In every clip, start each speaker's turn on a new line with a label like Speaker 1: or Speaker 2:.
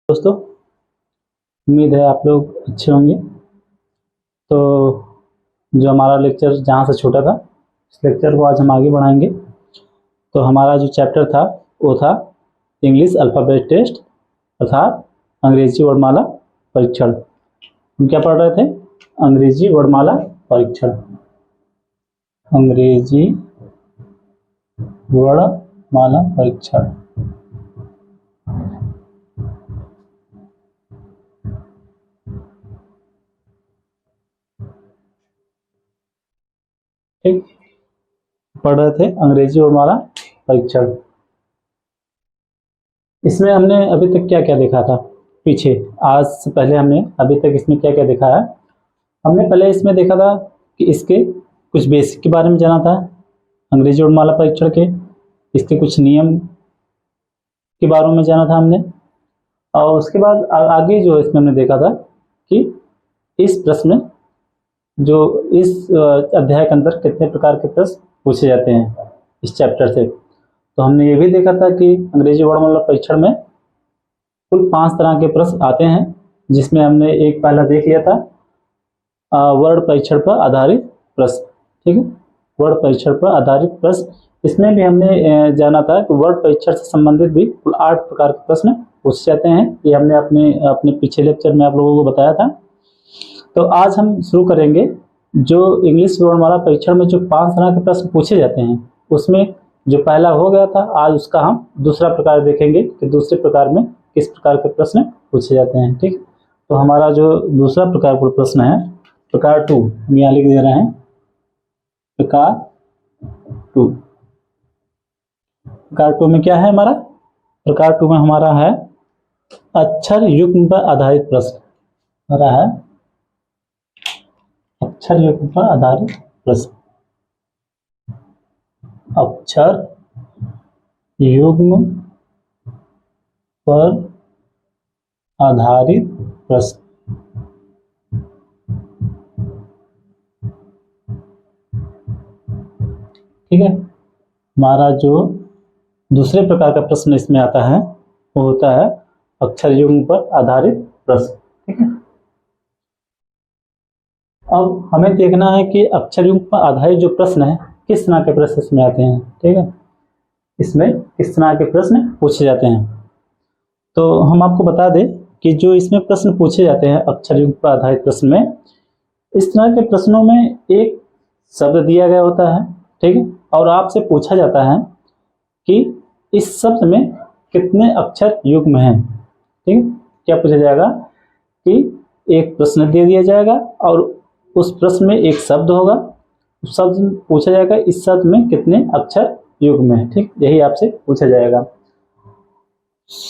Speaker 1: दोस्तों, उम्मीद है आप लोग अच्छे होंगे। तो जो हमारा लेक्चर जहाँ से छूटा था, इस लेक्चर को आज हम आगे बढ़ाएंगे। तो हमारा जो चैप्टर था वो था इंग्लिश अल्फ़ाबेट टेस्ट अर्थात अंग्रेजी वर्णमाला परीक्षण। हम क्या पढ़ रहे थे? अंग्रेजी वर्णमाला परीक्षण। अंग्रेजी वर्णमाला परीक्षण। ठीक, पढ़ रहे थे अंग्रेजी वर्णमाला परीक्षण। इसमें हमने अभी तक क्या क्या देखा था पीछे, आज से पहले हमने अभी तक इसमें क्या क्या देखा है। हमने पहले इसमें देखा था कि इसके कुछ बेसिक के बारे में जाना था, अंग्रेजी वर्णमाला परीक्षण के, इसके कुछ नियम के बारे में जाना था हमने। और उसके बाद आगे जो इसमें हमने देखा था कि इस प्रश्न जो इस अध्याय के अंदर कितने प्रकार के प्रश्न पूछे जाते हैं इस चैप्टर से। तो हमने ये भी देखा था कि अंग्रेजी वर्णमाला परीक्षण में कुल 5 तरह के प्रश्न आते हैं, जिसमें हमने एक पहला देख लिया था वर्ण परीक्षण पर आधारित प्रश्न। ठीक है, वर्ण परीक्षण पर आधारित प्रश्न। इसमें भी हमने जाना था कि वर्ण परीक्षण से संबंधित भी कुल 8 प्रकार के प्रश्न पूछे जाते हैं। ये हमने अपने पिछले लेक्चर में आप लोगों को बताया था। तो आज हम शुरू करेंगे जो इंग्लिश वर्णमाला परीक्षण में जो 5 तरह के प्रश्न पूछे जाते हैं, उसमें जो पहला हो गया था, आज उसका हम दूसरा प्रकार देखेंगे कि दूसरे प्रकार में किस प्रकार के प्रश्न पूछे जाते हैं। ठीक, तो हमारा जो दूसरा प्रकार का प्रश्न है, प्रकार 2, हम यहाँ लिख दे रहे हैं प्रकार 2। प्रकार 2 में क्या है हमारा? प्रकार 2 में हमारा है अक्षर युग्म पर आधारित प्रश्न। हमारा है अक्षर युग्म पर आधारित प्रश्न। अक्षर युग्म पर आधारित प्रश्न। ठीक है, हमारा जो दूसरे प्रकार का प्रश्न इसमें आता है वो होता है अक्षर युग्म पर आधारित प्रश्न। ठीक है, अब हमें देखना है कि अक्षर युग्म पर आधारित जो प्रश्न है किस तरह के प्रश्न इसमें आते हैं। ठीक है, इसमें किस तरह के प्रश्न पूछे जाते हैं। तो हम आपको बता दें कि जो इसमें प्रश्न पूछे जाते हैं अक्षर युग्म पर आधारित प्रश्न में, इस तरह के प्रश्नों में एक शब्द दिया गया होता है। ठीक है, और आपसे पूछा जाता है कि इस शब्द में कितने अक्षर युग्म हैं। ठीक है, क्या पूछा जाएगा कि एक प्रश्न दे दिया जाएगा और उस प्रश्न में एक शब्द होगा, उस शब्द पूछा जाएगा इस शब्द में कितने अक्षर युग्म है। ठीक, यही आपसे पूछा जाएगा।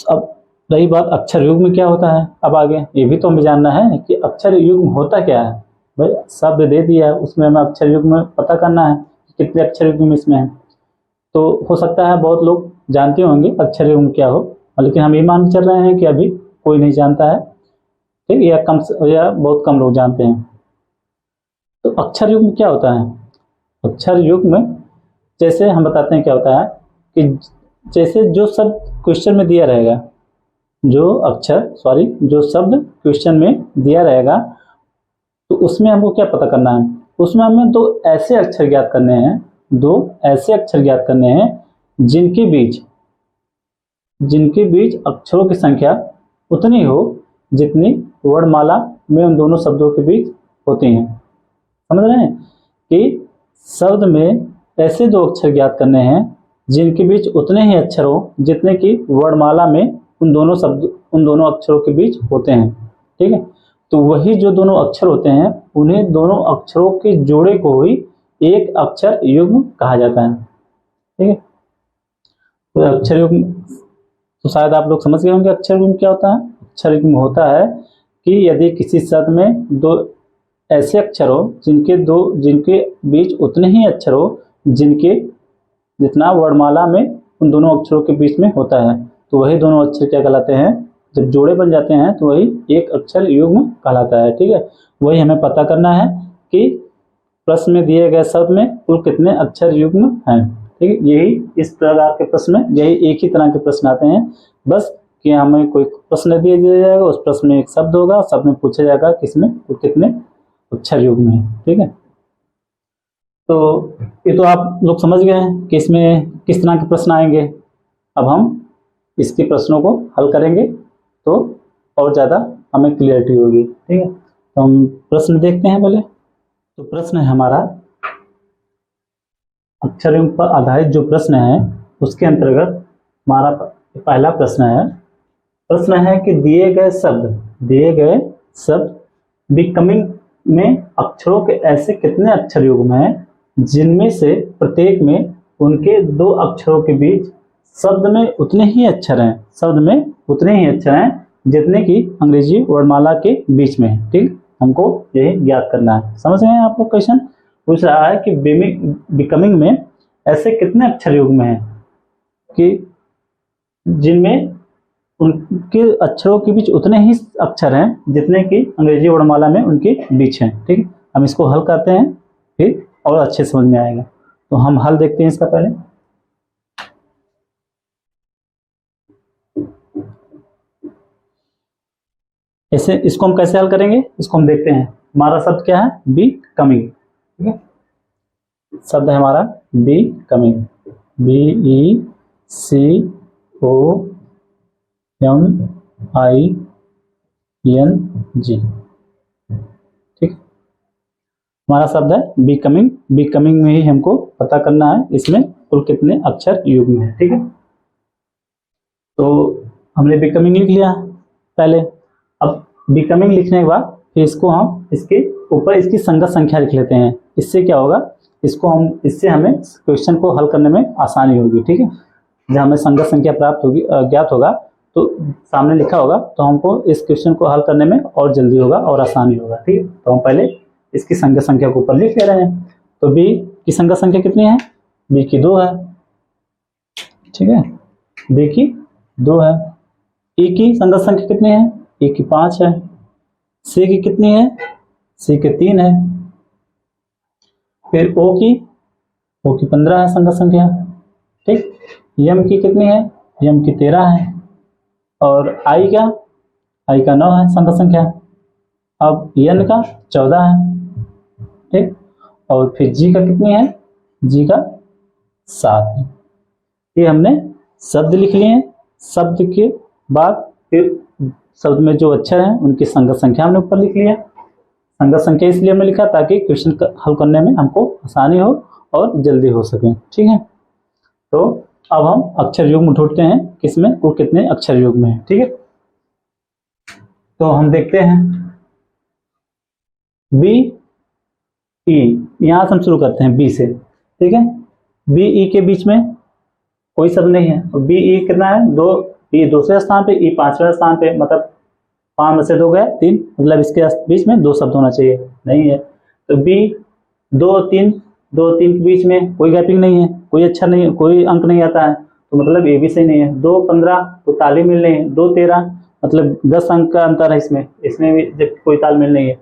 Speaker 1: अब रही बात अक्षर युग्म क्या होता है, अब आगे ये भी तो हमें जानना है कि अक्षर युग्म होता क्या है। भाई शब्द दे दिया है, उसमें हमें अक्षर युग्म पता करना है कितने अक्षर युग्म इसमें है। तो हो सकता है बहुत लोग जानते होंगे अक्षर युग्म क्या हो, लेकिन हम ये मान चल रहे हैं कि अभी कोई नहीं जानता है। ठीक, या बहुत कम लोग जानते हैं। तो अक्षर युग्म क्या होता है? अक्षर युग्म जैसे हम बताते हैं क्या होता है कि जैसे जो शब्द क्वेश्चन में दिया रहेगा, जो शब्द क्वेश्चन में दिया रहेगा, तो उसमें हमको क्या पता करना है? उसमें हमें दो ऐसे अक्षर ज्ञात करने हैं जिनके बीच अक्षरों की संख्या उतनी हो जितनी वर्णमाला में उन दोनों शब्दों के बीच होती हैं। समझ रहे हैं कि शब्द में ऐसे 2 अक्षर ज्ञात करने हैं जिनके बीच उतने ही अक्षर हो जितने कि वर्णमाला में उन दोनों अक्षरों के बीच होते हैं। ठीक है, तो वही जो दोनों अक्षर होते हैं उन्हें दोनों अक्षरों के जोड़े को ही एक अक्षर युग्म कहा जाता है। ठीक है, तो अक्षर युग्म तो शायद आप लोग समझ गए होंगे अक्षर युग्म क्या होता है। अक्षर युग्म होता है कि यदि किसी शब्द में 2 ऐसे अक्षर हो जिनके बीच उतने ही अक्षर हो जितना वर्णमाला में उन दोनों अक्षरों के बीच में होता है, तो वही दोनों अक्षर क्या कहलाते हैं? जब जोड़े बन जाते हैं तो वही एक अक्षर युग्म कहलाता है। ठीक है, वही हमें पता करना है कि प्रश्न में दिए गए शब्द में कुल कितने अक्षर युग्म हैं। ठीक है, यही इस प्रकार के प्रश्न, यही एक ही तरह के प्रश्न आते हैं, बस कि हमें कोई प्रश्न दिया जाएगा, उस प्रश्न में एक शब्द होगा, शब्द में पूछा जाएगा कि इसमें कितने अक्षर युग्म है। ठीक है, तो ये तो आप लोग समझ गए हैं कि इसमें किस तरह के प्रश्न आएंगे। अब हम इसके प्रश्नों को हल करेंगे तो और ज़्यादा हमें क्लियरिटी होगी। ठीक है, तो हम प्रश्न देखते हैं पहले। तो प्रश्न है हमारा अक्षर युग्म पर आधारित जो प्रश्न है उसके अंतर्गत हमारा पहला प्रश्न है कि दिए गए शब्द बिकमिंग में अक्षरों के ऐसे कितने अक्षर युग्म हैं जिनमें से प्रत्येक में उनके दो अक्षरों के बीच शब्द में उतने ही अक्षर हैं जितने कि अंग्रेजी वर्णमाला के बीच में है। ठीक, हमको यही ज्ञात करना है। समझ रहे हैं आप लोग? क्वेश्चन पूछ रहा है कि बिकमिंग में ऐसे कितने अक्षर युग्म हैं कि जिनमें उनके अक्षरों के बीच उतने ही अक्षर हैं जितने कि अंग्रेजी वर्णमाला में उनके बीच हैं। ठीक, हम इसको हल करते हैं फिर और अच्छे समझ में आएगा। तो हम हल देखते हैं इसका पहले। ऐसे इसको हम कैसे हल करेंगे, इसको हम देखते हैं। हमारा शब्द क्या है? Be coming. ठीक है, शब्द है हमारा बी कमिंग, BECOMING। ठीक, हमारा शब्द है बी कमिंग में ही हमको पता करना है इसमें कुल कितने अक्षर युग्म है। ठीक है, तो हमने बी कमिंग लिख लिया पहले। अब बी कमिंग लिखने के बाद फिर इसको हम इसके ऊपर इसकी संगत संख्या लिख लेते हैं। इससे क्या होगा, इससे हमें क्वेश्चन को हल करने में आसानी होगी। ठीक है, जब हमें संगत संख्या प्राप्त होगी, ज्ञात होगा, तो सामने लिखा होगा, तो हमको इस क्वेश्चन को हल करने में और जल्दी होगा और आसानी होगा। ठीक है, तो हम पहले इसकी संगत संख्या को ऊपर लिख ले रहे हैं। तो बी की संगत संख्या कितनी है? बी की 2 है। ठीक है, बी की 2 है। ई की संगत संख्या कितनी है? ई की 5 है। सी की कितनी है? सी की 3 है। फिर ओ की 15 है संगत संख्या। ठीक, यम की कितनी है? यम की 13 है। और आई का 9 है संगत संख्या। अब एन का 14 है। ठीक, और फिर जी का कितनी है? जी का 7 है। ये हमने शब्द लिख लिए हैं। शब्द के बाद फिर शब्द में जो अक्षर हैं उनकी संगत संख्या हमने ऊपर लिख लिया। संगत संख्या इसलिए हमने लिखा ताकि क्वेश्चन हल करने में हमको आसानी हो और जल्दी हो सके। ठीक है, तो अब हम अक्षर युग्म ढूंढते हैं किसमें कुल कितने अक्षर युग्म हैं। ठीक है, तो हम देखते हैं बी ई, यहां से हम शुरू करते हैं बी से। ठीक है, बी ई के बीच में कोई शब्द नहीं है। बी ई कितना है? 2। बी दूसरे स्थान पे, ई 5वें स्थान पे, मतलब 5 में से 2 गया 3, मतलब इसके बीच में 2 शब्द होना चाहिए, नहीं है। तो बी 2 3 के बीच में कोई गैपिंग नहीं है, कोई अक्षर नहीं है, कोई अंक नहीं आता है, तो मतलब ए भी सही नहीं है। 2 15 कोई तालमेल नहीं है। 2 13 मतलब 10 अंक का अंतर है इसमें भी जब कोई तालमेल नहीं है।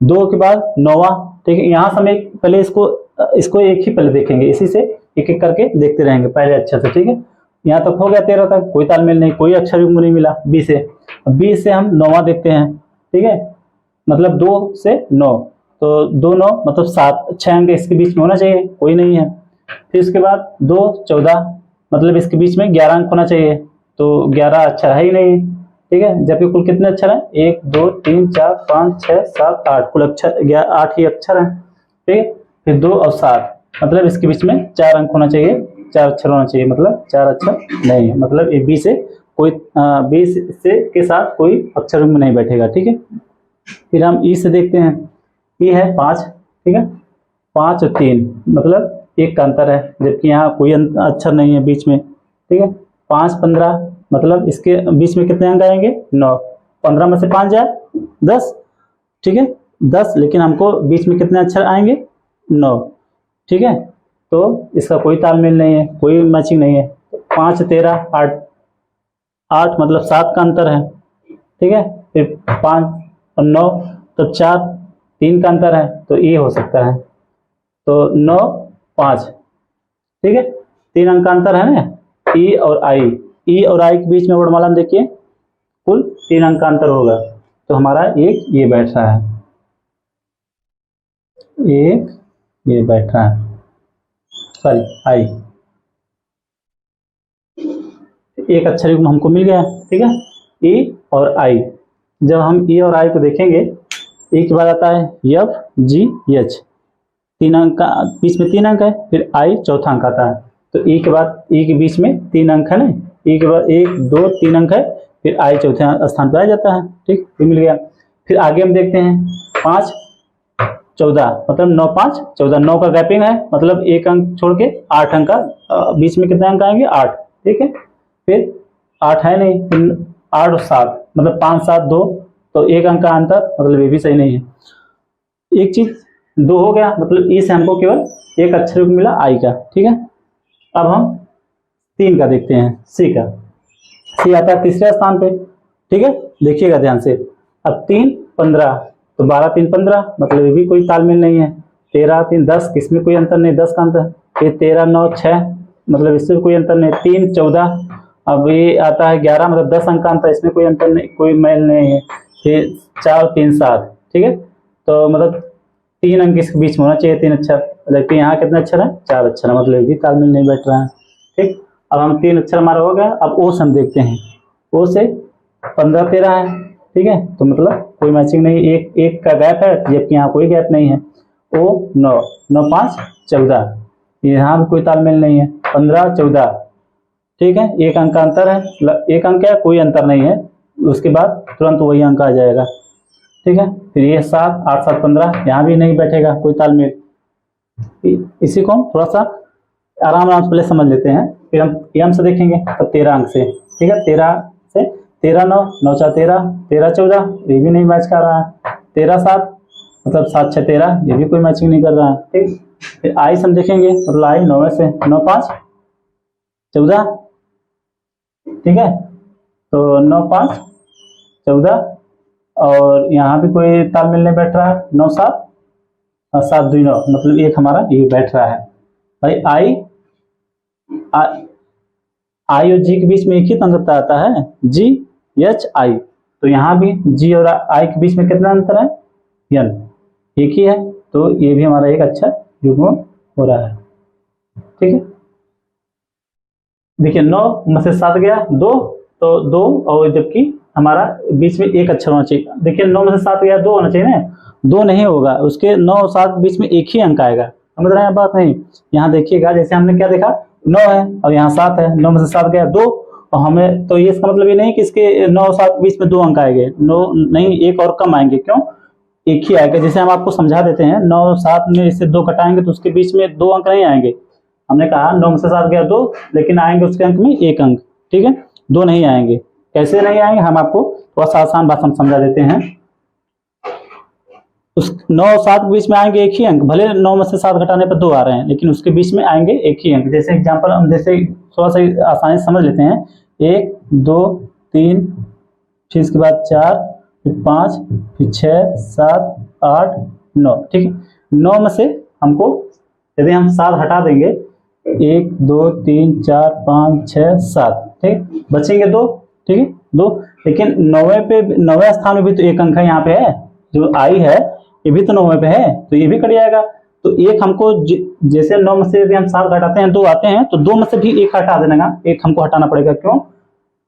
Speaker 1: 2 के बाद 9वां। ठीक है, यहाँ से हमें पहले इसको एक ही पहले देखेंगे, इसी से एक एक करके देखते रहेंगे पहले अच्छे से। ठीक है, यहाँ तक हो गया 13 तक, कोई तालमेल नहीं, कोई अक्षर युग्म नहीं मिला बी से। बी से हम 9वां देखते हैं। ठीक है, मतलब 2 से 9, तो 2 9 मतलब 7, 6 अंक इसके बीच में होना चाहिए, कोई नहीं है। फिर उसके बाद 2 14 मतलब इसके बीच में 11 अंक होना चाहिए, तो 11 अक्षर है ही नहीं। ठीक है, जबकि कुल कितने अक्षर हैं? 1 2 3 4 5 6 7 8, कुल अक्षर 8 ही अक्षर हैं। ठीक है, फिर 2 और 7 मतलब इसके बीच में 4 अंक होना चाहिए, 4 अक्षर होना चाहिए, मतलब 4 अक्षर नहीं है, मतलब ये बी से कोई बी से के साथ कोई अक्षर में नहीं बैठेगा। ठीक है, फिर हम ई से देखते हैं। ई है 5। ठीक है, 5 और 3 मतलब 1 का अंतर है, जबकि यहाँ कोई अक्षर नहीं है बीच में। ठीक है, 5 15 मतलब इसके बीच में कितने अंक आएंगे? 9। 15 में से 5 जाए 10। ठीक है, 10, लेकिन हमको बीच में कितने अक्षर आएंगे? 9। ठीक है, तो इसका कोई तालमेल नहीं है, कोई मैचिंग नहीं है। 5 13 8 मतलब 7 का अंतर है। ठीक है, फिर 5 और 9 तो 4, 3 का अंतर है, तो ये हो सकता है। तो 9 5। ठीक है, 3 अंक का अंतर है ना। ई और आई के बीच में वर्णमाला में देखिए कुल 3 अंक का अंतर होगा, तो हमारा एक ये बैठ रहा है, एक ये बैठ रहा है, सॉरी आई, एक अक्षर युग्म हमको मिल गया, ठीक है, ई और आई। जब हम ई और आई को देखेंगे, ई के बाद आता है एफ जी एच, 3 अंक का, बीच में 3 अंक है, फिर आई चौथा अंक आता है, तो ई के बाद ई के बीच में 3 अंक है ना, ई के बाद 1 2 3 अंक है, फिर आई चौथे स्थान पर आ जाता है, ठीक, ये मिल गया। फिर आगे हम देखते हैं 5 14, मतलब 9 5 14, 9 का गैपिंग है, मतलब 1 अंक छोड़ के 8 अंक का, बीच में कितने अंक आएंगे 8, ठीक है, फिर 8 है नहीं, फिर 8 और 7, मतलब 5 7 2, तो 1 अंक का अंतर, मतलब ये भी सही नहीं है। एक चीज 2 हो गया, मतलब ई से हमको केवल एक अक्षर युग्म मिला आई का, ठीक है। अब हम 3 का देखते हैं, सी का, सी आता है तीसरे स्थान पे, ठीक है, देखिएगा ध्यान से। अब 3 15, तो 12 3 15, मतलब ये भी कोई तालमेल नहीं है। 13 3 10, इसमें कोई अंतर नहीं, 10 का अंतर। फिर 13 9 6, मतलब इससे कोई अंतर नहीं। 3 14, अब ये आता है 11, मतलब 10 अंक का अंतर, इसमें कोई अंतर नहीं, कोई मेल नहीं है। फिर 4 3 7, ठीक है, तो मतलब 3 अंक इसके बीच में होना चाहिए, 3 अक्षर, लेकिन यहाँ कितने अक्षर है 4 अक्षर है, मतलब ये भी तालमेल नहीं बैठ रहा है, ठीक। अब हम 3 अक्षर हमारा हो गया। अब ओ से हम देखते हैं, ओ से 15 13 है, ठीक है, तो मतलब कोई मैचिंग नहीं, एक का गैप है, जबकि यहाँ कोई गैप नहीं है। ओ 9 9 5 14, यहाँ भी कोई तालमेल नहीं है। 15 14, ठीक है, 1 अंक का अंतर है, 1 अंक है, कोई अंतर नहीं है, उसके बाद तुरंत वही अंक आ जाएगा, ठीक है। फिर ये 7 8 7 15, यहाँ भी नहीं बैठेगा कोई तालमेल। इसी को हम थोड़ा सा आराम आराम से पहले समझ लेते हैं, फिर हम एम से देखेंगे, तो 13 अंक से, ठीक है, 13 से 13 9 9 4 13 13 14, ये भी नहीं मैच कर रहा है। 13 7, मतलब 7 6 13, ये भी कोई मैचिंग नहीं कर रहा है, ठीक। फिर आई से हम देखेंगे, मतलब आई 9 से 9 5 14, ठीक है, तो 9 5 14, और यहाँ भी कोई तालमेल नहीं बैठ रहा है। 9 7 और 7 2 9, मतलब एक हमारा ये बैठ रहा है। भाई आई आई और जी के बीच में एक ही अंतर आता है, जी एच आई, तो यहाँ भी जी और आई के बीच में कितना अंतर है, एन, एक ही है, तो ये भी हमारा एक अच्छा युग्म हो रहा है, ठीक है। देखिए 9 में से 7 गया 2, तो 2, और जबकि हमारा बीच में एक अक्षर होना चाहिए। देखिए 9 में से 7 गया 2 होना चाहिए ना, 2 नहीं होगा, उसके 9 और 7 के बीच में एक ही अंक आएगा, समझ रहे हैं बात नहीं। यहाँ देखिएगा, जैसे हमने क्या देखा, 9 है और यहाँ 7 है, 9 में से 7 गया 2, और हमें तो ये इसका मतलब ये नहीं कि इसके 9 और 7 के बीच में 2 अंक आएंगे, 9 नहीं, एक और कम आएंगे, क्यों, एक ही आएगा। जैसे हम आपको समझा देते हैं, 9 और 7 में इससे 2 घटाएंगे तो उसके बीच में 2 अंक नहीं आएंगे। हमने कहा 9 में से 7 गया 2, लेकिन आएंगे उसके अंक में 1 अंक, ठीक है, 2 नहीं आएंगे। कैसे नहीं आएंगे, हम आपको थोड़ा सा आसान भाषा में समझा देते हैं। उस 9 और 7 के बीच में आएंगे एक ही अंक, भले 9 में से 7 घटाने पर 2 आ रहे हैं, लेकिन उसके बीच में आएंगे एक ही अंक। जैसे एग्जांपल हम जैसे थोड़ा सा आसानी से समझ लेते हैं, 1 2 3, फिर इसके बाद 4, फिर 5, फिर 6 7 8 9, ठीक है। 9 में से हमको यदि हम 7 हटा देंगे, 1 2 3 4 5 6 7, ठीक, बचेंगे 2, ठीक है 2, लेकिन 9वें स्थान में भी तो एक अंक है, यहाँ पे है जो आई है, ये भी तो 9वें पे है, तो ये भी कट जाएगा। तो एक हमको जैसे 9 में से यदि हम 7 घटाते हैं 2 आते हैं, तो 2 में से भी एक हटा देना, एक हमको हटाना पड़ेगा, क्यों,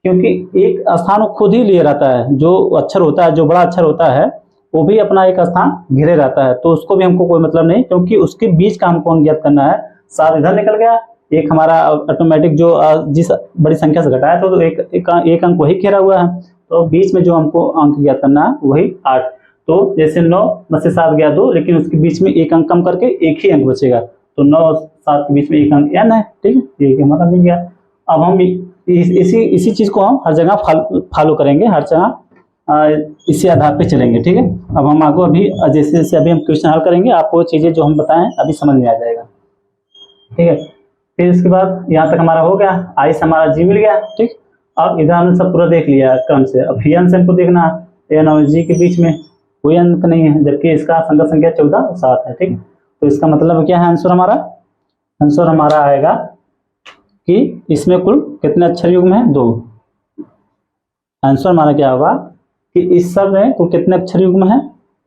Speaker 1: क्योंकि एक स्थान वो खुद ही लिए रहता है, जो अक्षर होता है, जो बड़ा अक्षर होता है, वो भी अपना एक स्थान घेरे रहता है, तो उसको भी हमको कोई मतलब नहीं, क्योंकि उसके बीच का हमको अंक ज्ञात करना है। 7 इधर निकल गया, एक हमारा ऑटोमेटिक जो जिस बड़ी संख्या से घटाया तो एक अंक वही घेरा हुआ है, तो बीच में जो हमको अंक ज्ञात करना है वही 8। तो जैसे 9 में से 7 गया 2, लेकिन उसके बीच में एक अंक कम करके एक ही अंक बचेगा, तो 9 और 7 के बीच में एक अंक n है, ठीक है, ये हमारा मिल गया। अब हम इसी चीज को हम हर जगह फॉलो करेंगे, हर जगह इसी आधार पे चलेंगे, ठीक है। अब हम आगे अभी जैसे जैसे अभी हम क्वेश्चन हल करेंगे, आपको चीजें जो हम बताएं अभी समझ में आ जाएगा, ठीक है। फिर इसके बाद यहाँ तक हमारा हो गया, आई से हमारा जी मिल गया, ठीक। अब इधर हमने सब पूरा देख लिया क्रम से, अब एन से हमको देखना है, एन और जी के बीच में कोई अंक नहीं है, जबकि इसका संख्या 14 और 7 है, ठीक। तो इसका मतलब क्या है, आंसर हमारा आएगा कि इसमें कुल कितने अक्षर युग्म है, 2। आंसर हमारा क्या होगा कि इस शब्द में कुल कितने अक्षर युग्म है?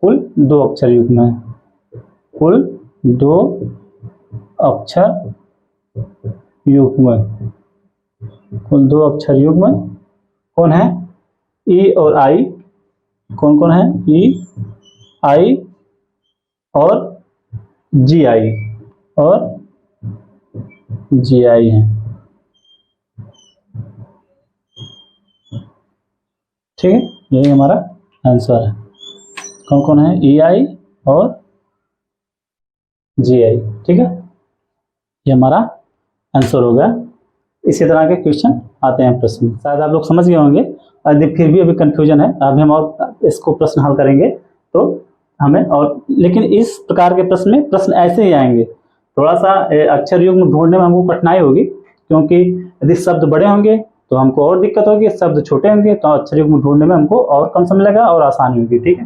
Speaker 1: कुल 2 अक्षर युग्म है, कुल 2 अक्षर युग्म, कुल 2 अक्षर युग्म कौन है? ई और आई। कौन कौन है? ई, आई और जी आई, और जी आई है। ठीक है, यही हमारा आंसर है। कौन कौन है? ई आई और जी आई। ठीक है, ये हमारा आंसर हो गया। इसी तरह के क्वेश्चन आते हैं प्रश्न, शायद आप लोग समझ गए होंगे। यदि फिर भी अभी कंफ्यूजन है, अभी हम और इसको प्रश्न हल करेंगे तो हमें और, लेकिन इस प्रकार के प्रश्न में प्रश्न ऐसे ही आएंगे। थोड़ा सा अक्षर युग्म ढूंढने में हमको कठिनाई होगी, क्योंकि यदि शब्द बड़े होंगे तो हमको और दिक्कत होगी, शब्द छोटे होंगे तो अक्षर युग्म ढूंढने में हमको और कम समय लगेगा और आसानी होगी। ठीक है,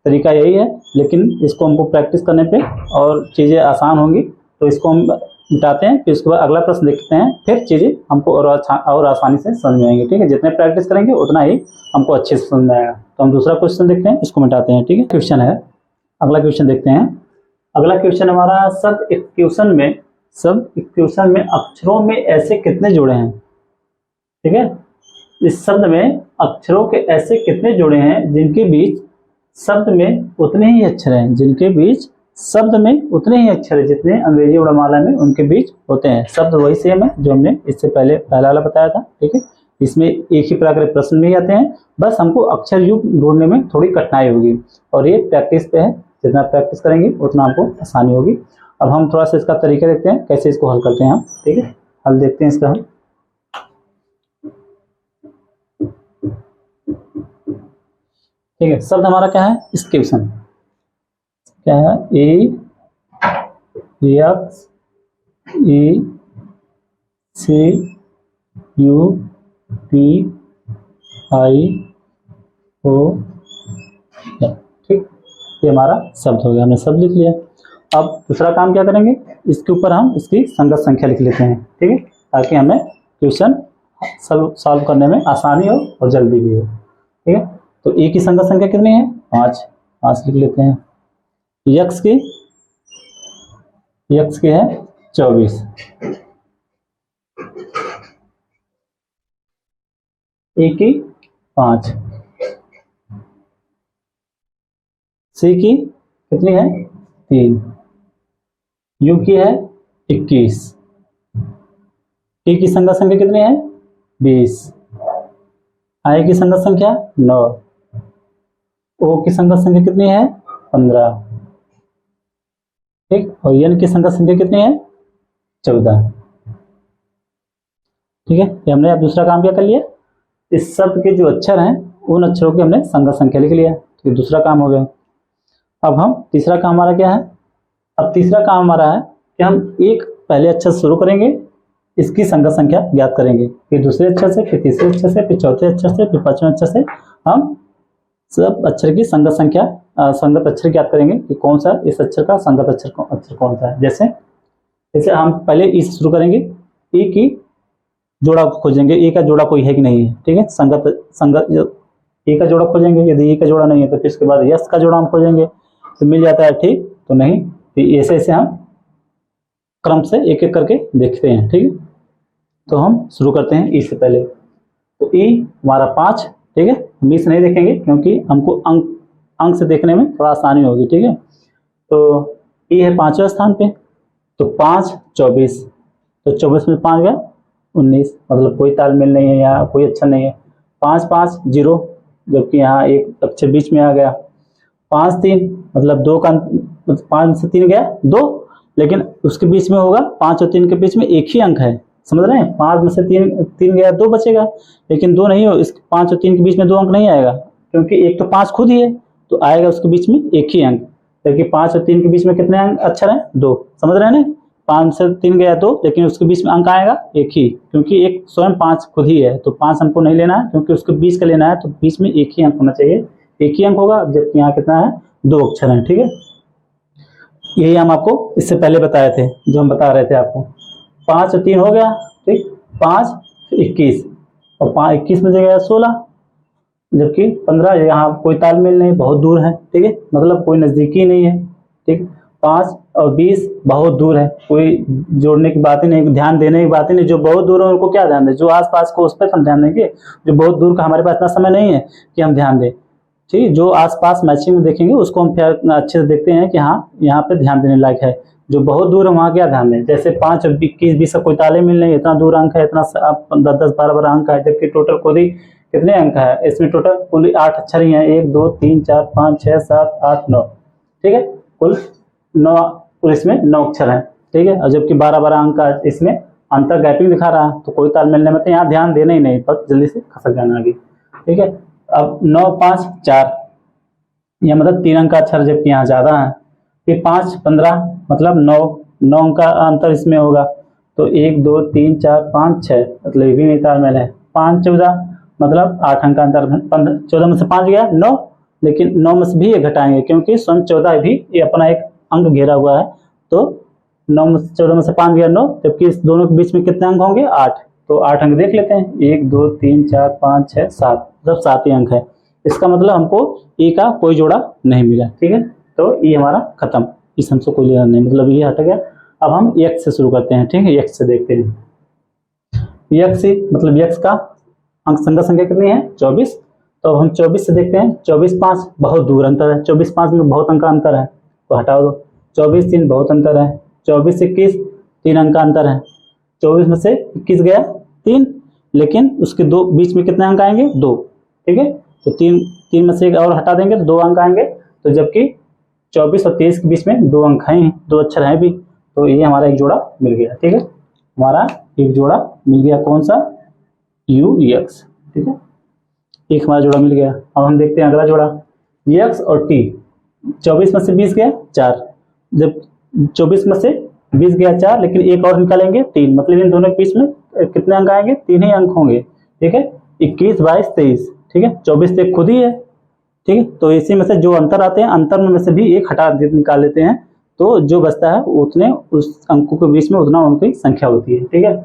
Speaker 1: तरीका यही है, लेकिन इसको हमको प्रैक्टिस करने पे और चीज़ें आसान होंगी। तो इसको हम मिटाते हैं, फिर उसके बाद अगला प्रश्न देखते हैं, फिर चीज़ें हमको और आसानी से समझ में आएंगी। ठीक है, जितने प्रैक्टिस करेंगे उतना ही हमको अच्छे से समझ में आएगा। तो हम दूसरा क्वेश्चन देखते हैं, इसको मिटाते हैं। ठीक है, क्वेश्चन है, अगला क्वेश्चन देखते हैं। अगला क्वेश्चन हमारा शब्द इक्वेशन में अक्षरों में ऐसे कितने जोड़े हैं? ठीक है, इस शब्द में अक्षरों के ऐसे कितने जोड़े हैं जिनके बीच शब्द में उतने ही अक्षर हैं, जिनके बीच शब्द में उतने ही अक्षर हैं जितने अंग्रेजी वर्णमाला में उनके बीच होते हैं। शब्द वही सेम है जो हमने इससे पहला वाला बताया था। ठीक है, इसमें एक ही प्रकार के प्रश्न भी आते हैं, बस हमको अक्षर युग्म ढूंढने में थोड़ी कठिनाई होगी, और ये प्रैक्टिस पे है। जितना प्रैक्टिस करेंगे उतना हमको आसानी होगी। अब हम थोड़ा सा इसका तरीका देखते हैं, कैसे इसको हल करते हैं हम। ठीक है, हल देखते हैं इसका हम। ठीक है, शब्द हमारा क्या है? इक्वेशन। क्या है? A X E C U P I O. ठीक, ये हमारा शब्द हो गया, हमने शब्द लिख लिया। अब दूसरा काम क्या करेंगे, इसके ऊपर हम इसकी संगत संख्या लिख लेते हैं। ठीक है, ताकि हमें क्वेश्चन सॉल्व करने में आसानी हो और जल्दी भी हो। ठीक है, तो ए की संगत संख्या कितनी है? 5 लिख लेते हैं। यक्स की है 24, ए की 5, सी की कितनी है? 3, यू की है 21, टी की संगत संख्या कितनी है? 20, आई की संगत संख्या 9, ओ की संगत संख्या कितनी है? 15। ठीक, और एन की संगत संख्या कितनी है? 14। ठीक है, ये हमने अब दूसरा काम क्या कर लिया, इस शब्द के जो अक्षर हैं उन अक्षरों की हमने संगत संख्या लिख लिया। तो दूसरा काम हो गया। अब हम तीसरा काम हमारा क्या है? अब तीसरा काम हमारा है कि हम एक पहले अक्षर शुरू करेंगे, इसकी संगत संख्या ज्ञात करेंगे, फिर दूसरे अक्षर से, फिर तीसरे अक्षर से, फिर चौथे अक्षर से, फिर पांचवें अक्षर से हम सब अक्षर की संगत संख्या संगत अक्षर ज्ञात करेंगे कि कौन सा इस अक्षर का संगत अक्षर कौन सा है। जैसे हम पहले ई से शुरू करेंगे, ई की जोड़ा खोजेंगे, ए का जोड़ा कोई है कि नहीं है। ठीक है, संगत ए का जोड़ा खोजेंगे, यदि ए का जोड़ा नहीं है तो फिर उसके बाद यस का जोड़ा हम खोजेंगे, तो मिल जाता है, ठीक तो नहीं, तो ऐसे ऐसे हम क्रम से एक एक करके देखते हैं। ठीक है, तो हम शुरू करते हैं ई से पहले। तो ई हमारा 5, ठीक है, हम ई से नहीं देखेंगे क्योंकि हमको अंक से देखने में थोड़ा आसानी होगी। ठीक है, तो ई है 5वें स्थान पे, तो 5 24, तो 24 में 5 गया 19, मतलब कोई तालमेल नहीं है, यहाँ कोई अक्षर नहीं है। 5 5 0, जबकि यहाँ एक अक्षर बीच में आ गया। 5 3, मतलब 2 का 5 से 3 गया 2, लेकिन उसके बीच में होगा 5 और 3 के बीच में एक ही अंक है, समझ रहे हैं। 5 में से 3 गया 2 बचेगा, लेकिन 2 नहीं हो, इस 5 और 3 के बीच में 2 अंक नहीं आएगा, क्योंकि एक तो 5 खुद ही है, तो आएगा उसके बीच में एक ही अंक। जबकि 5 और 3 के बीच में कितने अक्षर हैं? 2, समझ रहे हैं ना। 5 से 3 गया 2, लेकिन उसके बीच में अंक आएगा एक ही, क्योंकि एक स्वयं 5 खुद ही है, तो 5 हमको नहीं लेना है, क्योंकि उसके बीच का लेना है, तो बीच में एक ही अंक होना चाहिए, एक ही अंक होगा। जबकि यहाँ कितना है? 2 अक्षर हैं। ठीक है, यही हम आपको इससे पहले बताए थे, जो हम बता रहे थे आपको। 5 और 3 हो गया, ठीक, 5 21, और 5 21 में जगह 16, जबकि 15 यहाँ कोई तालमेल नहीं, बहुत दूर है, ठीक है, मतलब कोई नज़दीकी नहीं है, ठीक। 5 और 20 बहुत दूर है, कोई जोड़ने की बात ही नहीं, ध्यान देने की बात ही नहीं। जो बहुत दूर है उनको क्या ध्यान दें, जो आसपास को उस पर हम ध्यान देंगे। जो बहुत दूर का हमारे पास इतना समय नहीं है कि हम ध्यान दें, ठीक है। जो आसपास मैचिंग में देखेंगे उसको हम फिर अच्छे से देखते हैं कि हाँ यहाँ पे ध्यान देने लायक है। जो बहुत दूर है वहाँ क्या ध्यान दें, जैसे 5 और 21 20 का कोई तालमेल नहीं, इतना दूर अंक है, इतना 10 12 12 अंक है, जबकि टोटल खुद ही कितने अंक है इसमें, टोटल कुल 8 अक्षर ही हैं, 1 2 3 4 5 6 7 8 9, ठीक है, कुल 9, कुल इसमें 9 अक्षर हैं, ठीक है। और जबकि 12 12 अंक का इसमें अंतर गैपिंग दिखा रहा है, तो कोई तालमेल नहीं, मतलब यहाँ ध्यान देना ही नहीं, बस जल्दी से खसक जाना आगे, ठीक है। अब 9 5 4, यह मतलब 3 अंक का अक्षर जबकि यहाँ ज्यादा है। फिर 5 15 मतलब 9 अंक का अंतर इसमें होगा, तो 1 2 3 4 5 6, मतलब ये भी नहीं तालमेल है। 5 14 मतलब 8 अंक का अंतर, 14 में से 5 गया 9, लेकिन 9 में से भी ये घटाएंगे क्योंकि स्वयं 14 भी ये अपना एक अंक घेरा हुआ है, तो 9 में से 14 में से 5 गया 9, जबकि इस दोनों के बीच में कितने अंक होंगे 8, तो 8 अंक देख लेते हैं, 1 2 3 4 5 6 7, मतलब 7 ही अंक है। इसका मतलब हमको ई का कोई जोड़ा नहीं मिला, ठीक है, तो ई हमारा खत्म, इस हमसे कोई लेना नहीं, मतलब ये हट गया। अब हम एक्स से शुरू करते हैं, ठीक है, एक्स से देखते हैं। एक्स मतलब एक्स का अंक संख्या कितनी है 24, तो अब हम 24 से देखते हैं। 24 5 बहुत दूर अंतर है, 24 5 में बहुत अंक का अंतर है, तो हटा दो। 24 3 बहुत अंतर है, 24 21 3 अंक का अंतर है, 24 में से 21 गया 3, लेकिन उसके दो बीच में कितने अंक आएंगे 2, ठीक है, तो 3 में से एक और हटा देंगे तो 2 अंक आएंगे, तो जबकि 24 और 23 के बीच में 2 अंक हैं, 2 अक्षर हैं भी, तो ये हमारा एक जोड़ा मिल गया, ठीक है, हमारा एक जोड़ा मिल गया, कौन सा यू एक्स, ठीक है, एक हमारा जोड़ा मिल गया। अब हम देखते हैं अगला जोड़ा, एक्स और टी। 24 में से 20 गया 4, जब 24 में से 20 गया 4, लेकिन एक और निकालेंगे 3, मतलब इन दोनों के बीच में कितने अंक आएंगे 3 ही अंक होंगे, ठीक है, 21 22 23, ठीक है, 24 तो खुद ही है, ठीक है, तो इसी में से जो अंतर आते हैं, अंतर में से भी एक हटा निकाल लेते हैं, तो जो बचता है उतने उस अंकों के बीच में उतना उनकी संख्या होती है, ठीक है।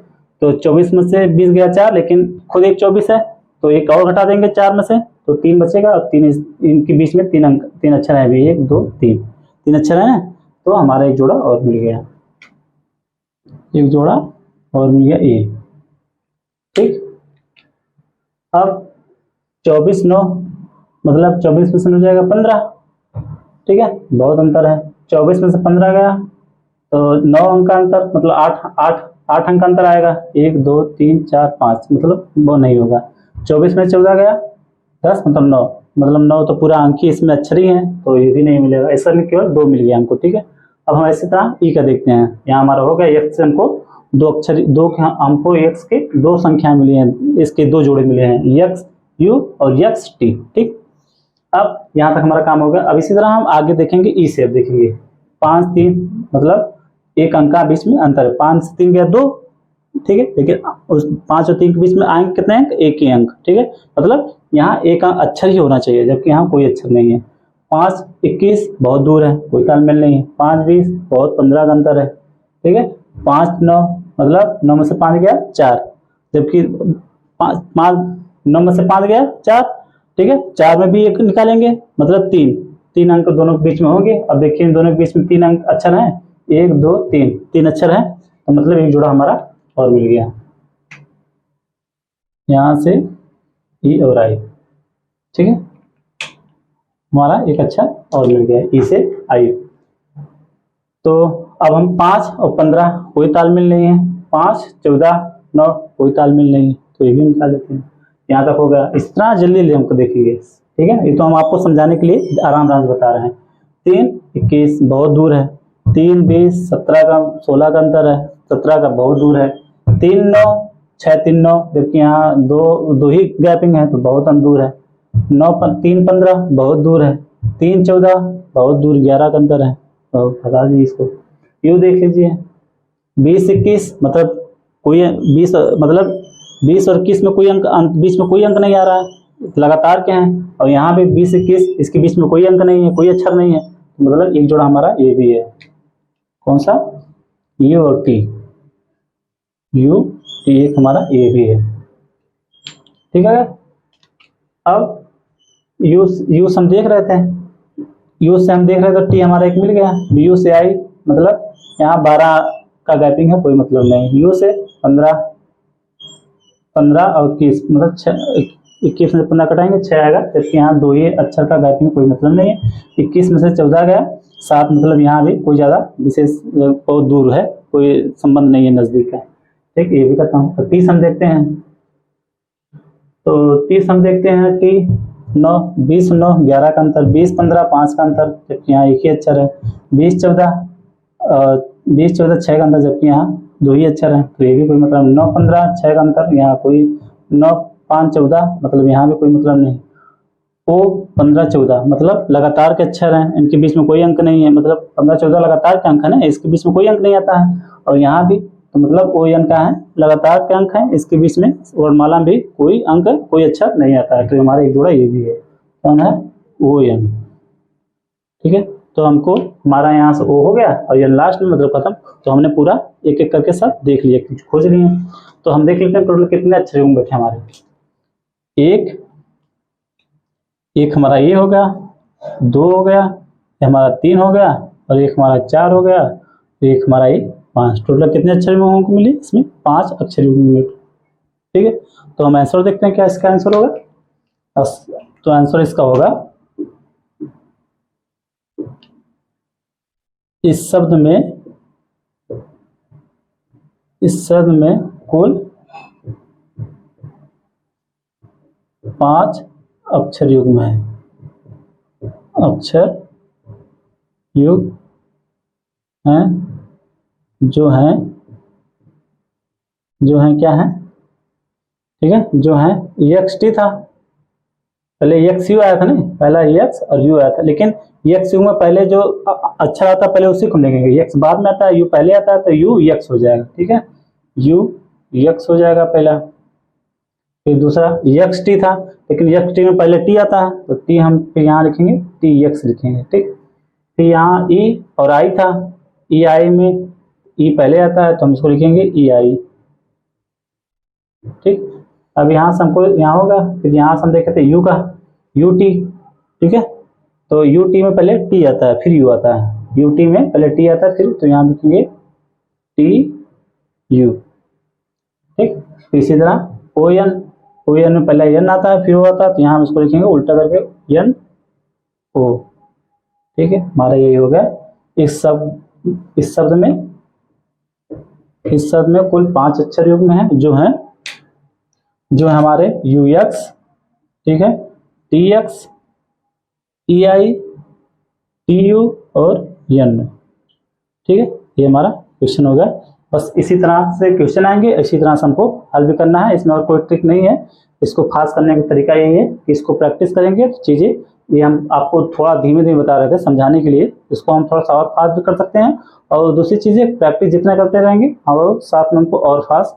Speaker 1: तो 24 में से 20 गया 4, लेकिन खुद एक 24 है, तो एक और घटा देंगे 4 में से, तो 3 बचेगा, और 3 इनके बीच में 3 अंक 3 अक्षर है भी, 1 2 3 3 अक्षर है, तो हमारा एक जोड़ा और मिल गया, एक जोड़ा और मिल गया ए, ठीक। अब 24 9 मतलब 24 में से हो जाएगा 15, ठीक है, बहुत अंतर है। 24 में से 15 गया तो 9 अंक का अंतर, मतलब 8 अंक का अंतर आएगा, 1 2 3 4 5, मतलब वो नहीं होगा। 24 में 14 गया 10, मतलब 9, मतलब 9 तो पूरा अंक ही इसमें अक्षर ही है, तो ये भी नहीं मिलेगा, ऐसा में केवल 2 मिल गया हमको, ठीक है। अब हम इसी तरह ई का देखते हैं, यहाँ हमारा हो गया एक्स से हमको 2 अक्षर, हमको एक्स के 2 संख्याएं मिली हैं, इसके 2 जोड़े मिले हैं, एक्स यू और एक्स टी, ठीक। अब यहाँ तक हमारा काम हो गया। अब इसी तरह हम आगे देखेंगे, ई से अब देखेंगे 5 3, मतलब एक अंक का बीच में अंतर है, 5 से 3 गया 2, ठीक है, लेकिन उस 5 और 3 के बीच में आएंगे कितने अंक, एक ही अंक, ठीक है, मतलब यहाँ एक अंक अक्षर ही होना चाहिए, जबकि यहाँ कोई अक्षर नहीं है। 5 21 बहुत दूर है, कोई तालमेल नहीं है। 5 20 बहुत 15 का अंतर है, ठीक है। 5 9 मतलब 9 में से 5 गया 4, जबकि 9 में से 5 गया 4, ठीक है, 4 में भी एक निकालेंगे, मतलब 3 अंक दोनों के बीच में होंगे। अब देखिए इन दोनों के बीच में 3 अंक अक्षर हैं, 1 2 3 अक्षर हैं, तो मतलब एक जोड़ा हमारा और मिल गया, यहाँ से ई और आई, ठीक है, हमारा एक अक्षर और मिल गया ई से आई। तो अब हम 5 और 15 कोई तालमेल नहीं है, 5 14 9 कोई तालमेल नहीं है, तो ये भी निकाल लेते हैं। यहाँ तक हो गया। इस तरह जल्दी जल्दी हमको देखेंगे, ठीक है, ये तो हम आपको समझाने के लिए आराम आराम से बता रहे हैं। 3 21 बहुत दूर है, 3 20 17 का 16 का अंतर है, 17 का बहुत दूर है। 3 9 6 3 9, जबकि यहाँ दो ही गैपिंग है, तो बहुत दूर है। 9 3 15 बहुत दूर है, 3 14 बहुत दूर, 11 का अंतर है, तो बता दीजिए इसको। यू देख लीजिए 20 21 मतलब कोई 20 मतलब 20 और 21 में कोई अंक बीच में कोई अंक नहीं आ रहा है, लगातार के हैं, और यहाँ भी 20 21 इसके बीच में कोई अंक नहीं है, कोई अक्षर नहीं है, मतलब एक जोड़ा हमारा ये भी है, कौन सा यू और टी, यू टी एक हमारा ये भी है, ठीक है। अब यू से हम देख रहे थे, यू से हम देख रहे थे तो टी हमारा एक मिल गया, यू से आई मतलब यहाँ 12 का गैपिंग है, कोई मतलब नहीं। यू से 15 और 21 मतलब 21 में 15 कटाएंगे 6 आएगा, जबकि यहाँ 2 ही अक्षर का गैपिंग कोई मतलब नहीं है। 21 में से 14 गया, 7 मतलब यहाँ भी कोई ज़्यादा विशेष बहुत दूर है, कोई संबंध नहीं है नज़दीक है। ठीक, ये भी करता हूँ। तो 30 हम देखते हैं, तो 30 हम देखते हैं टी 9, 20 9 11 का अंतर, 20 15 5 का अंतर, जबकि यहाँ एक ही अक्षर है। 20 14 6 का अंतर, जबकि यहाँ 2 ही अक्षर है, तो ये भी कोई मतलब। 9 15 6 का अंतर, यहाँ कोई 9 5 14 मतलब यहाँ भी कोई मतलब नहीं। ओ 15 14 मतलब लगातार के अक्षर हैं, इनके बीच में कोई अंक नहीं है, मतलब 15 14 लगातार के अंक है ना, इसके बीच में कोई अंक नहीं आता है। और यहाँ भी तो मतलब ओ एन का है, लगातार के अंक है, इसके बीच में वर्णमाला में भी कोई अंक कोई अक्षर नहीं आता है, तो हमारा एक जोड़ा ये भी है, कौन है ओ एन। ठीक है, तो हमको हमारा यहाँ से ओ हो गया और ये लास्ट में मतलब खत्म। तो हमने पूरा एक एक करके सब देख लिया, खोज लिए। तो हम देख लेते हैं टोटल कितने अक्षर होंगे बैठे हमारे। एक हमारा ये हो गया, 2 हो गया, हमारा 3 हो गया, और एक हमारा 4 हो गया, एक हमारा ये 5। टोटल कितने अक्षर में हमको मिले, इसमें 5 अक्षर मिले। ठीक है, तो हम आंसर देखते हैं क्या इसका आंसर होगा। तो आंसर इसका होगा, इस शब्द में कुल 5 अक्षर युग्म है। अक्षर युग्म हैं जो है क्या है, ठीक है, जो है एक्स टी था, पहले एक्स यू आया था ना, पहला एक्स और यू आया था, लेकिन एक्स यू में पहले जो अक्षर आता है पहले उसी को हम लिखेंगे, एक्स बाद में आता है यू पहले आता है, तो यू एक्स हो जाएगा। ठीक है, यू एक्स हो जाएगा पहला। फिर दूसरा एक्स टी था, लेकिन एक्स टी में पहले टी आता है, तो टी हम फिर यहाँ लिखेंगे टी एक्स लिखेंगे। ठीक, फिर यहाँ ई और आई था, ई आई में ई पहले आता है, तो हम इसको लिखेंगे ई आई। ठीक, अब यहाँ से हमको यहाँ होगा, फिर यहाँ से हम देखे थे यू का यू टी। ठीक है, तो यू टी में पहले टी आता है फिर यू आता है, यू टी में पहले टी आता है फिर, तो यहाँ लिखेंगे टी यू। ठीक, फिर इसी तरह ओ एन में पहले एन आता है फिर ओ आता है, तो यहाँ हम इसको लिखेंगे उल्टा करके एन ओ। ठीक है, हमारा यही हो गया। इस शब्द में कुल 5 अक्षर युग्म हैं जो है हमारे यू एक्स, ठीक है, टी एक्स, ई आई, टी यू और एन। ठीक है, ये हमारा क्वेश्चन हो गया। बस इसी तरह से क्वेश्चन आएंगे, इसी तरह से हमको हल भी करना है, इसमें और कोई ट्रिक नहीं है। इसको खास करने का तरीका यही है कि इसको प्रैक्टिस करेंगे तो चीज़ें, ये हम आपको थोड़ा धीमे धीमे बता रहे थे समझाने के लिए, इसको हम थोड़ा सा और फास्ट भी कर सकते हैं। और दूसरी चीज़ें प्रैक्टिस जितना करते रहेंगे और साथ में हमको और फास्ट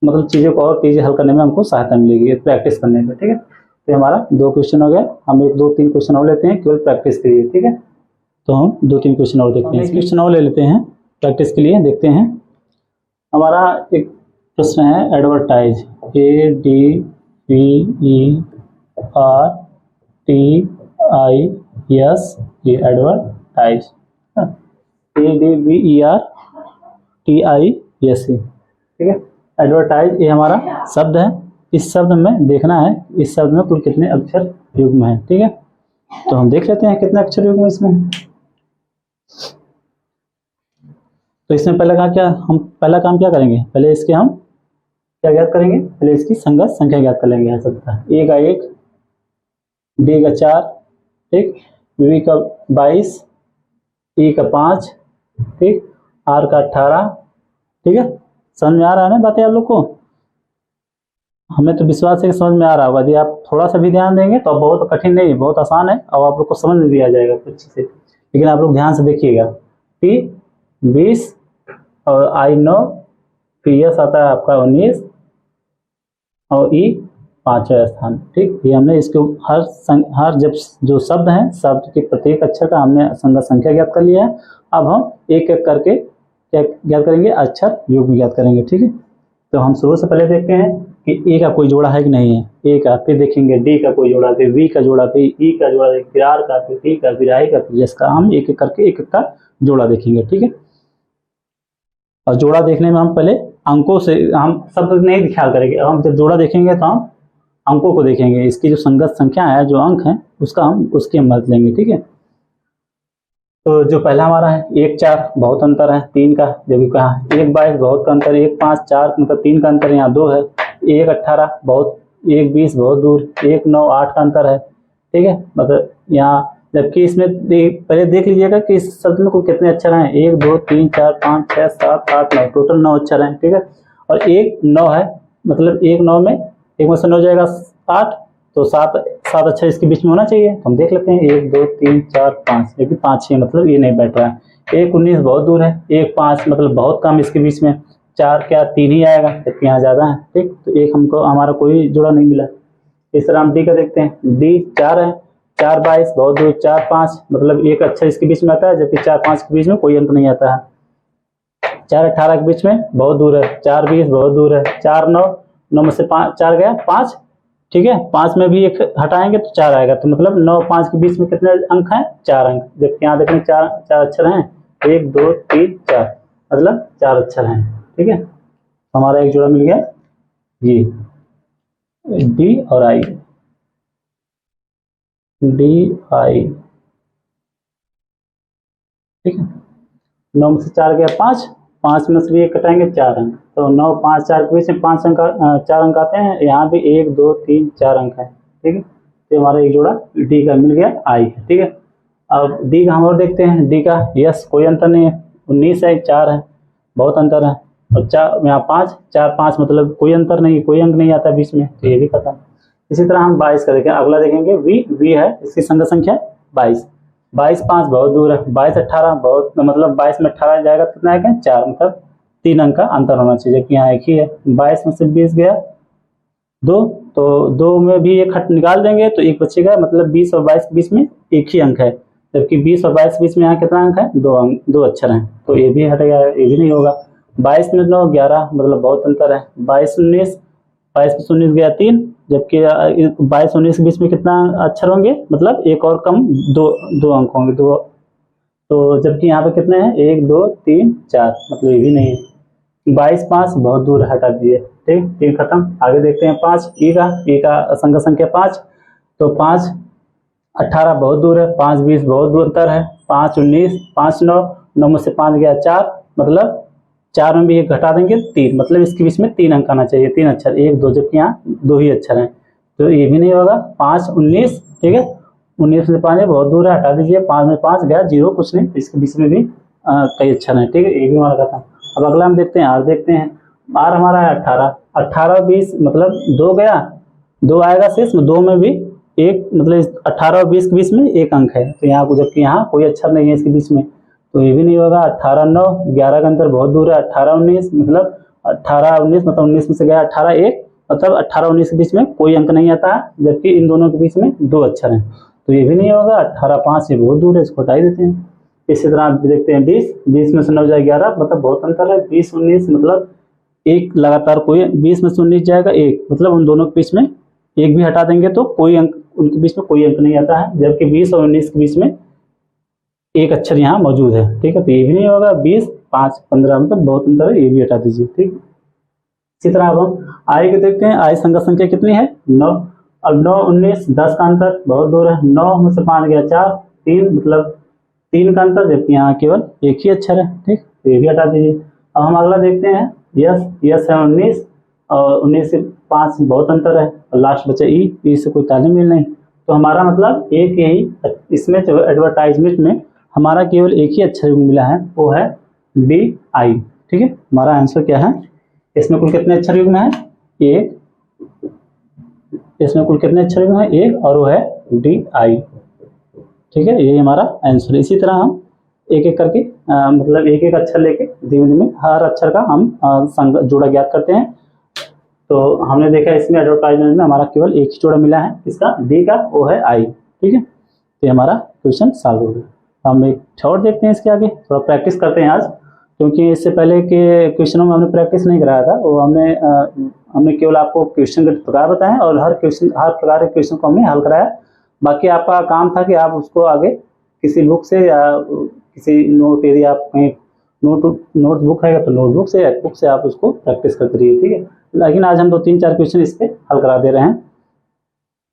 Speaker 1: मतलब चीज़ों को और तेज़ी हल करने में हमको सहायता मिलेगी प्रैक्टिस करने में। ठीक है, तो हमारा 2 क्वेश्चन हो गया, हम 1 2 3 क्वेश्चन और लेते हैं केवल प्रैक्टिस के लिए। ठीक है, तो हम 2 3 क्वेश्चन और देखते हैं, क्वेश्चन और ले लेते हैं प्रैक्टिस के लिए। देखते हैं, हमारा एक प्रश्न है एडवर्टाइज, ADVERTISE, एडवर्टाइज, ADVERTISE। ठीक है, एडवर्टाइज ये हमारा शब्द है, इस शब्द में देखना है इस शब्द में कुल कितने अक्षर युग्म हैं। ठीक है, तो हम देख लेते हैं कितने अक्षर युग्म इसमें। तो इसमें पहला काम क्या करेंगे, पहले इसके हम क्या ज्ञात करेंगे, पहले इसकी संगत संख्या ज्ञात कर लेंगे। शब्द का ए का 1, डी का 4, ठीक, वी का 22, ई का 5, ठीक, आर का 18। ठीक है, समझ में आ रहा है ना बातें आप लोग को? हमें तो विश्वास है कि समझ में आ रहा होगा। यदि आप थोड़ा सा भी ध्यान देंगे तो बहुत कठिन नहीं, बहुत आसान है और आप लोग को समझ में भी आ जाएगा अच्छे से। लेकिन आप लोग ध्यान से देखिएगा, टी 20 और आई 9, फिर यस आता है आपका 19 और ई 5वें स्थान। ठीक, ये हमने इसके हर जब जो शब्द हैं, शब्द के प्रत्येक अक्षर का हमने संगत संख्या ज्ञात कर लिया है। अब हम एक एक करके क्या ज्ञात करेंगे, अक्षर युग्म ज्ञात करेंगे। ठीक है, तो हम शुरू से पहले देखते हैं कि ए का कोई जोड़ा है कि नहीं है, ए का, फिर देखेंगे डी का कोई जोड़ा, फिर वी का जोड़ा, फिर ई का जोड़ा, फिर आर का, फिर टी का, फिर आई का, फिर एस का। हम एक एक करके एक एक का जोड़ा देखेंगे, ठीक है। और जोड़ा देखने में हम पहले अंकों से, हम सब नहीं ख्याल करेंगे, हम जब जोड़ा देखेंगे तो हम अंकों को देखेंगे, इसकी जो संगत संख्या है, जो अंक है, उसका हम उसकी हम मदद लेंगे, ठीक है। तो जो पहला हमारा है 1 4 बहुत अंतर है 3 का, जबकि कहा 1 22 बहुत का अंतर, 1 5 4 मतलब 3 का अंतर यहाँ 2 है, 1 18 बहुत, 1 20 बहुत दूर, 1 9 8 का अंतर है, ठीक है। मतलब यहाँ, जबकि इसमें पहले देख लीजिएगा कि इस शब्द में कुल कितने अक्षर हैं, 1 2 3 4 5 6 7 8 9, टोटल 9 अक्षर हैं, ठीक है। और 1 9 है, मतलब 1 9 में, 1 में से 9 जाएगा 8, तो 7 अक्षर इसके बीच में होना चाहिए। तो हम देख लेते हैं 1 2 3 4 5, लेकिन 5 6 मतलब ये नहीं बैठ रहा है। 1 19 बहुत दूर है, 1 5 मतलब बहुत कम इसके बीच में, 4 क्या 3 ही आएगा, जबकि यहाँ ज़्यादा है, ठीक। तो एक हमको हमारा कोई जोड़ा नहीं मिला। इस तरह हम डी का देखते हैं, डी 4 है, 4 22 बहुत दूर, 4 5 मतलब एक अक्षर इसके बीच में आता है, जबकि 4 5 के बीच में कोई अंक नहीं आता है। 4 18 के बीच में बहुत दूर है, 4 20 बहुत दूर है, 4 9 9 में से 5 4 गया 5, ठीक है। 5 में भी एक हटाएंगे तो 4 आएगा, तो मतलब 9 5 के बीच में कितने अंक हैं, 4 अंक, जबकि यहाँ देखें 4 अक्षर हैं, 1 2 3 4 मतलब 4 अक्षर हैं, ठीक है। हमारा एक जोड़ा मिल गया, ये डी और आई, डी आई, ठीक है। 9 में से 4 गया 5, 5 में से भी एक कटाएंगे 4 अंक, तो 9 5 4 के बीच में 5 अंक 4 अंक आते हैं, यहाँ भी 1 2 3 4 अंक है, ठीक है। तो हमारा एक जोड़ा डी का मिल गया, आई है, ठीक है। अब डी का हम और देखते हैं, डी का यस कोई अंतर नहीं है, 19 है 4 है बहुत अंतर है, और 4 यहाँ 5 4 5 मतलब कोई अंतर नहीं, कोई अंक नहीं आता बीच में, तो ये भी खत्म। इसी तरह हम 22 का देखें, अगला देखेंगे वी है, इसकी संगत संख्या 22, 22 5 बहुत दूर है, 22 18 बहुत, मतलब 22 में 18 जाएगा कितना आएगा 4, मतलब 3 अंक का अंतर होना चाहिए, जबकि यहाँ एक ही है। 22 में से 20 गया 2, तो 2 में भी एक हट निकाल देंगे तो एक बचेगा, मतलब 20 और 22 के बीच में एक ही अंक है, जबकि 20 और 22 के बीच में यहाँ कितना अंक है, 2 अंक, 2 अक्षर हैं, तो ये भी हटेगा, ये भी नहीं होगा। 22 में 9 11 मतलब बहुत अंतर है, 22 19, 22 में 19 गया 3, जबकि 22 19 के बीच में कितना अक्षर होंगे, मतलब एक और कम, 2 अंक होंगे, 2, तो जबकि यहाँ पे कितने हैं 1 2 3 4 मतलब ये भी नहीं है। 22 5 बहुत दूर, हटा दिए, ठीक, 3 खत्म। आगे देखते हैं 5 ई का संख्या संख्या 5, तो 5 18 बहुत दूर है, 5 20 बहुत दूर अंतर है, 5 19 5 9 9 में से 5 गया 4, मतलब 4 में भी एक घटा देंगे 3, मतलब इसके बीच में 3 अंक आना चाहिए, 3 अक्षर, 1 2, जबकि यहाँ 2 ही अक्षर हैं, तो ये भी नहीं होगा। 5 19, ठीक है, 19 से 5 बहुत दूर है, हटा दीजिए, 5 में 5 गया 0 कुछ नहीं, इसके बीच में भी कई अक्षर हैं, ठीक है, ये भी हमारा खत्म। अब अगला हम देखते हैं आर, देखते हैं आर हमारा है 18, 18 20 मतलब 2 गया, 2 आएगा शेष में, 2 में भी एक, मतलब 18 और 20 के बीच में एक अंक है, तो यहाँ, जबकि यहाँ कोई अक्षर नहीं है इसके बीच में, तो ये भी नहीं होगा। 18 9 11 का अंतर बहुत दूर है, 18 19 मतलब 18 19 मतलब 19 में से गया 18 1, मतलब 18 19 के बीच में कोई अंक नहीं आता है, जबकि इन दोनों के बीच में 2 अक्षर हैं, तो ये भी नहीं होगा। 18 5 ये बहुत दूर है, इसको हटा ही देते हैं। इसी तरह आप देखते हैं 20 में से 9 जाए 11 मतलब बहुत अंतर है, 20 19 मतलब एक लगातार कोई, 20 में से 19 जाएगा 1, मतलब उन दोनों के बीच में एक भी हटा देंगे तो कोई अंक, उनके बीच में कोई अंक नहीं आता है, जबकि 20 और 19 के बीच में एक अक्षर यहाँ मौजूद है, ठीक है, तो ये भी नहीं होगा। 20 5 15 मतलब बहुत अंतर है, ये भी हटा दीजिए, ठीक। इसी तरह अब हम आई के देखते हैं, आई संगत संख्या कितनी है 9, अब 9 19 10 का अंतर बहुत दूर है, 9 में से 5 गया 4, 3 मतलब 3 का अंतर, जबकि यहाँ केवल एक ही अक्षर है, ठीक, तो ये भी हटा दीजिए। अब हम अगला देखते हैं यस है 19, और 19 से 5 बहुत अंतर है, और लास्ट बचा ई से कोई तालमेल नहीं, तो हमारा मतलब एक यही, इसमें जो एडवर्टाइजमेंट में हमारा केवल एक ही अक्षर मिला है, वो है डी आई, ठीक है। हमारा आंसर क्या है, इसमें कुल कितने अक्षर युग्म है, एक, इसमें कुल कितने अक्षर युग्म है, एक, और वो है डी आई, ठीक है, यही हमारा आंसर है। इसी तरह हम एक एक करके मतलब एक एक अक्षर लेके धीमे धीमे हर अक्षर का हम जोड़ा ज्ञात करते हैं। तो हमने देखा इसमें एडवर्टाइजमेंट में हमारा केवल एक ही जोड़ा मिला है, इसका डी का, वो है आई, ठीक है, तो हमारा क्वेश्चन सॉल्व हो गया। हम एक और देखते हैं इसके आगे, थोड़ा प्रैक्टिस करते हैं आज। क्योंकि इससे पहले के क्वेश्चनों में हमने प्रैक्टिस नहीं कराया था, वो हमने केवल आपको क्वेश्चन के प्रकार बताए और हर प्रकार के क्वेश्चन को हमने हल कराया। बाकी आपका काम था कि आप उसको आगे किसी बुक से या किसी नोट, यदि आप कहीं नोटबुक है तो नोटबुक से या बुक से आप उसको प्रैक्टिस करते रहिए, ठीक है। लेकिन आज हम 2-3-4 क्वेश्चन इस पर हल करा दे रहे हैं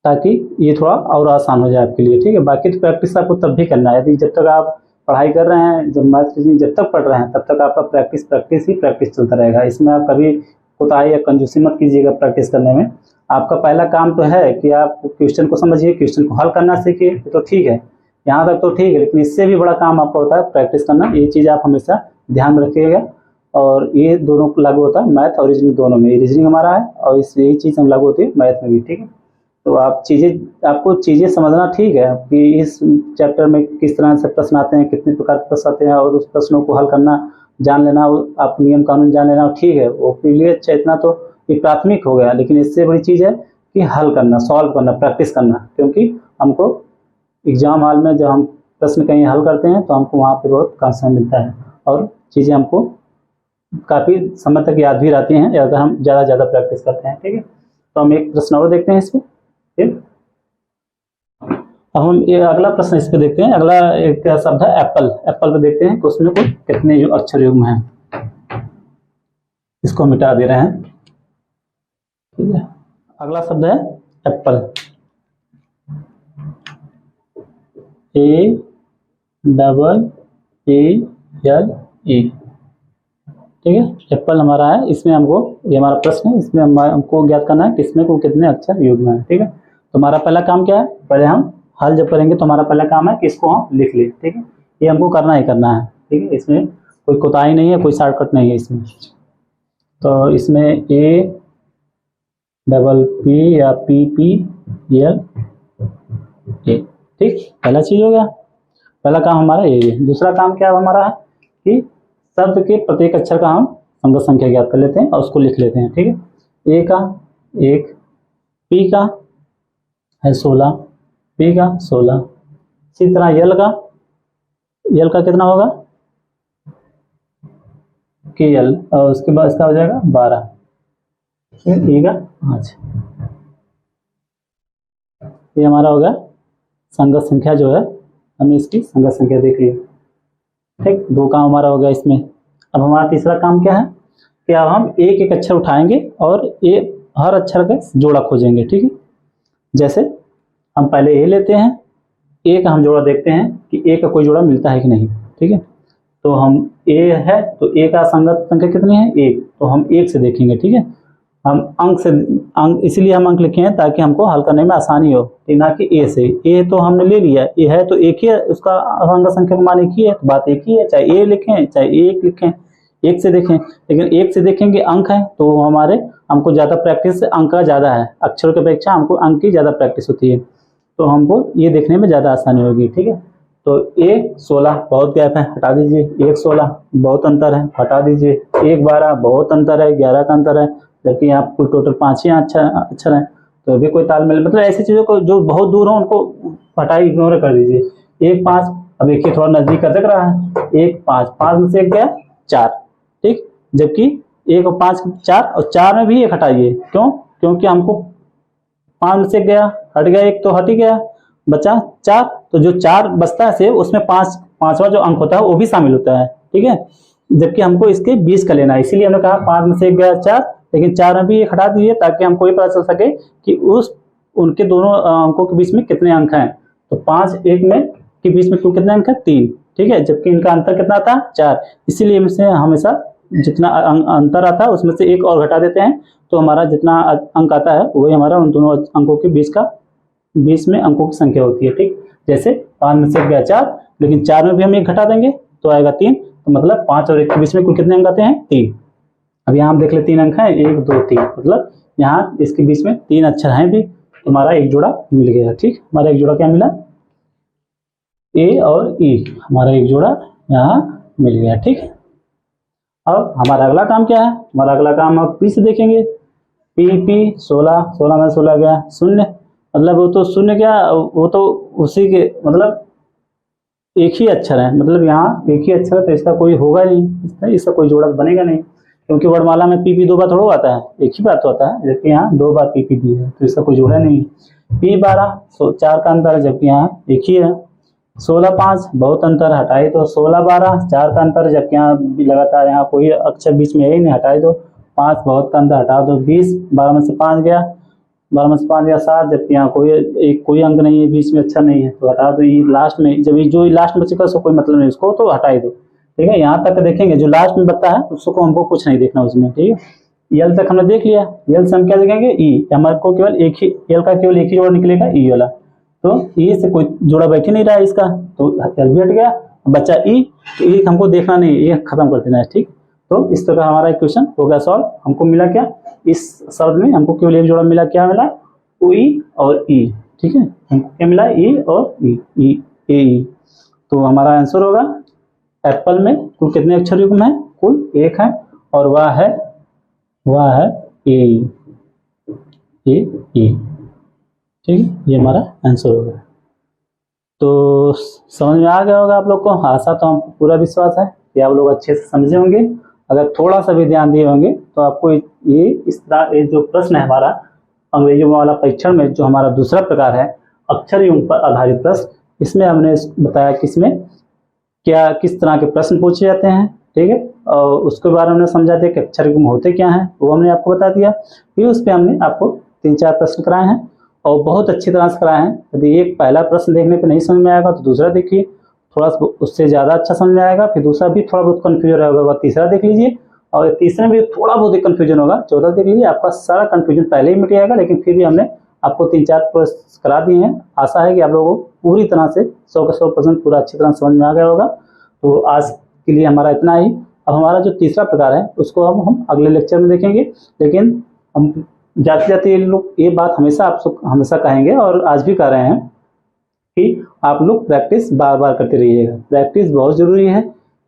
Speaker 1: ताकि ये थोड़ा और आसान हो जाए आपके लिए, ठीक है। बाकी तो प्रैक्टिस आपको तब भी करना है, यदि जब तक आप पढ़ाई कर रहे हैं, जब मैथ रीजनिंग जब तक पढ़ रहे हैं तब तक आपका प्रैक्टिस चलता रहेगा। इसमें आप कभी कोताही या कंजूसी मत कीजिएगा प्रैक्टिस करने में। आपका पहला काम तो है कि आप क्वेश्चन को समझिए, क्वेश्चन को हल करना सीखिए, तो ठीक है, यहाँ तक तो ठीक है। लेकिन इससे भी बड़ा काम आपका होता है प्रैक्टिस करना। ये चीज़ आप हमेशा ध्यान में रखिएगा। और ये दोनों लागू होता है, मैथ और रीजनिंग दोनों में। रीजनिंग हमारा है और यही चीज़ हम लागू होती है मैथ में भी, ठीक है। तो आपको चीज़ें समझना ठीक है कि इस चैप्टर में किस तरह से प्रश्न आते हैं, कितने प्रकार के प्रश्न आते हैं, और उस प्रश्नों को हल करना जान लेना, आप नियम कानून जान लेना, ठीक है। वो के लिए अच्छा, इतना तो ये प्राथमिक हो गया। लेकिन इससे बड़ी चीज़ है कि हल करना, सॉल्व करना, प्रैक्टिस करना। क्योंकि हमको एग्जाम हॉल में जब हम प्रश्न कहीं हल करते हैं तो हमको वहाँ पे बहुत कॉन्सेप्ट मिलता है और चीज़ें हमको काफ़ी समय तक याद भी रहती हैं अगर हम ज़्यादा प्रैक्टिस करते हैं, ठीक है। तो हम एक प्रश्न और देखते हैं इसमें, ठीक। अब हम ये अगला प्रश्न इस पे देखते हैं। अगला एक शब्द है एप्पल। एप्पल पे देखते हैं कि उसमें कुल कितने अक्षर युग्म हैं। इसको मिटा दे रहे हैं, ठीक है। अगला शब्द है एप्पल, APPLE, ठीक है। एप्पल हमारा है, इसमें हमको, ये हमारा प्रश्न है, इसमें हमको ज्ञात करना है कि इसमें को कितने अक्षर युग्म हैं, ठीक है। तो हमारा पहला काम क्या है, पहले हम हल जब करेंगे तो हमारा पहला काम है कि इसको हम लिख लें, ठीक है। ये हमको करना ही करना है, ठीक है। इसमें कोई कोताही नहीं है, कोई शॉर्टकट नहीं है इसमें। तो इसमें APP या PPL, ठीक, पहला चीज हो गया, पहला काम हमारा यही है। दूसरा काम क्या हमारा है कि शब्द के प्रत्येक अक्षर का हम संगत संख्या ज्ञात कर लेते हैं और उसको लिख लेते हैं, ठीक है। ए का 1, पी का है 16, पी का 16, इसी तरह यल का कितना होगा कि यल, और उसके बाद इसका हो जाएगा 12, ई का 5। ये हमारा हो गया संगत संख्या, जो है हमने इसकी संगत संख्या देख ली, ठीक। 2 काम हमारा हो गया इसमें। अब हमारा तीसरा काम क्या है कि अब हम एक एक अक्षर उठाएंगे और ये हर अक्षर का जोड़ा खोजेंगे, ठीक है। जैसे हम पहले ए लेते हैं, ए का हम जोड़ा देखते हैं कि ए का कोई जोड़ा मिलता है कि नहीं, ठीक है। तो हम ए है तो ए का संगत संख्या कितनी है 1, तो हम 1 से देखेंगे, ठीक है। हम अंक इसलिए हम अंक लिखे हैं ताकि हमको हल करने में आसानी हो, ना कि ए से। ए तो हमने ले लिया, ए है तो एक ही है, उसका संगत संख्या का मान एक ही है, तो बात एक ही है, चाहे ए लिखें चाहे एक लिखें, 1 से देखें। लेकिन 1 से देखेंगे अंक है तो हमको ज़्यादा प्रैक्टिस अंक का ज़्यादा है, अक्षरों की अपेक्षा हमको अंक की ज़्यादा प्रैक्टिस होती है, तो हमको ये देखने में ज़्यादा आसानी होगी, ठीक है। तो 1 16 बहुत गैप है, हटा दीजिए। 1 16 बहुत अंतर है, हटा दीजिए। 1 12 बहुत अंतर है, 11 का अंतर है, जबकि यहाँ कुल टोटल 5 ही अक्षर हैं, तो अभी कोई तालमेल, मतलब ऐसी चीज़ों को जो बहुत दूर हो उनको हटाई, इग्नोर कर दीजिए। 1 5, अब देखिए थोड़ा नजदीक दिख रहा है, 1 5, 5 में से 1 गया 4, ठीक। जबकि 1 और 5 4, और 4 में भी 1 हटाइए, क्यों, क्योंकि हमको 5 में से 1 गया, हट गया 1 तो हट ही गया, बचा 4, तो जो 4 बचता है से उसमें 5वां जो अंक होता है वो भी शामिल होता है, ठीक है। जबकि हमको इसके 20 का लेना है, इसीलिए हमने कहा 5 में से 1 गया 4, लेकिन 4 में भी 1 हटा दीजिए ताकि हमको ये पता चल सके कि उनके दोनों अंकों के बीच में कितने अंक हैं। तो 5 1 में के बीच में कुल कितने अंक है 3, ठीक है। जबकि इनका अंतर कितना था 4, इसीलिए इनसे हमेशा जितना अंतर आता है उसमें से 1 और घटा देते हैं, तो हमारा जितना अंक आता है वही हमारा उन दोनों अंकों के बीच में अंकों की संख्या होती है, ठीक। जैसे 5 में से गया 4, लेकिन 4 में भी हम 1 घटा देंगे तो आएगा 3, तो मतलब 5 और 1 के बीच में कुल कितने अंक आते हैं 3। अब यहाँ हम देख ले 3 अंक हैं, 1 2 3, मतलब यहाँ इसके बीच में 3 अक्षर हैं भी, तो हमारा एक जोड़ा मिल गया, ठीक। हमारा एक जोड़ा क्या मिला, ए और ई, हमारा एक जोड़ा यहाँ मिल गया, ठीक है। अब हमारा अगला काम क्या है, हमारा अगला काम आप पी से देखेंगे। पी 16 में 16 गया 0, मतलब वो तो 0 गया, वो तो उसी के मतलब एक ही अक्षर है, मतलब यहाँ एक ही अक्षर है तो इसका कोई होगा नहीं, इसका कोई जोड़ा बनेगा नहीं, क्योंकि वर्णमाला में पी दो बार थोड़ा आता है, एक ही बार तो आता है, जबकि यहाँ दो बार पी दी है तो इसका कोई जोड़ा नहीं। P12 4 का अंतर है, जबकि यहाँ एक ही है। 16-5 बहुत अंतर, हटाई दो। 16-12 4 का अंतर, जबकि यहाँ लगातार यहाँ कोई अक्षर बीच में है ही नहीं, हटाई दो। 5 बहुत का अंतर, हटा दो। 20 12 में से 5 गया, 12 में से 5 गया 7, जबकि यहाँ कोई अंक नहीं है, बीच में अक्षर नहीं है तो हटा दो। ये लास्ट में जब जो लास्ट में बचेगा उसको कोई मतलब नहीं, उसको तो हटाई दो। ठीक है, यहाँ तक देखेंगे, जो लास्ट में बचता है उसको हमको कुछ नहीं देखना उसमें। ठीक है, यल तक हमने देख लिया। यल से हम क्या देखेंगे, ई, हमारे को केवल एक ही यल का केवल एक ही जोड़ा निकलेगा, ई वाला, तो ई से कोई जोड़ा बैठ ही नहीं रहा है इसका, तो यल भी हट गया, बचा ई, तो ई हमको देखना नहीं, ये खत्म कर देना है। ठीक, तो इस तरह हमारा क्वेश्चन हो गया सॉल्व। हमको मिला क्या, इस शब्द में हमको केवल एक जोड़ा मिला, क्या मिला, ई और ई। ठीक है, हमको क्या मिला, ई और ई, ई। तो हमारा आंसर होगा, एप्पल में कुल कितने अक्षर युग्म है, कुल एक है, और वह है ए। ठीक, ये हमारा आंसर होगा। तो समझ में आ गया होगा आप लोग को, आशा तो हमको पूरा विश्वास है कि आप लोग अच्छे से समझे होंगे। अगर थोड़ा सा भी ध्यान दिए होंगे तो आपको ये इस तरह ये जो प्रश्न है हमारा अंग्रेजी वाला परीक्षण में, जो हमारा दूसरा प्रकार है अक्षर युग्म पर आधारित प्रश्न, इसमें हमने बताया कि इसमें क्या किस तरह के प्रश्न पूछे जाते हैं। ठीक है, और उसके बारे में हमने समझा दिया कि अक्षर युग्म होते क्या हैं, वो हमने आपको बता दिया। फिर उस पर हमने आपको 3-4 प्रश्न कराए हैं और बहुत अच्छी तरह से कराए हैं। यदि एक पहला प्रश्न देखने पे नहीं समझ में आएगा तो दूसरा देखिए, थोड़ा उससे ज़्यादा अच्छा समझ में आएगा, फिर दूसरा भी थोड़ा बहुत कन्फ्यूजन होगा, तीसरा देख लीजिए, और तीसरे में भी थोड़ा बहुत ही कन्फ्यूजन होगा, चौथा देख लीजिए। आपका सारा कन्फ्यूजन पहले ही मिट जाएगा, लेकिन फिर भी हमने आपको 3-4 प्रश्न करा दिए हैं। आशा है कि आप लोगों को पूरी तरह से 100 के 100% पूरा अच्छी तरह समझ में आ गया होगा। तो आज के लिए हमारा इतना ही। अब हमारा जो तीसरा प्रकार है उसको अब हम अगले लेक्चर में देखेंगे, लेकिन हम जाते लोग ये बात हमेशा कहेंगे और आज भी कह रहे हैं कि आप लोग प्रैक्टिस बार बार करते रहिएगा। प्रैक्टिस बहुत ज़रूरी है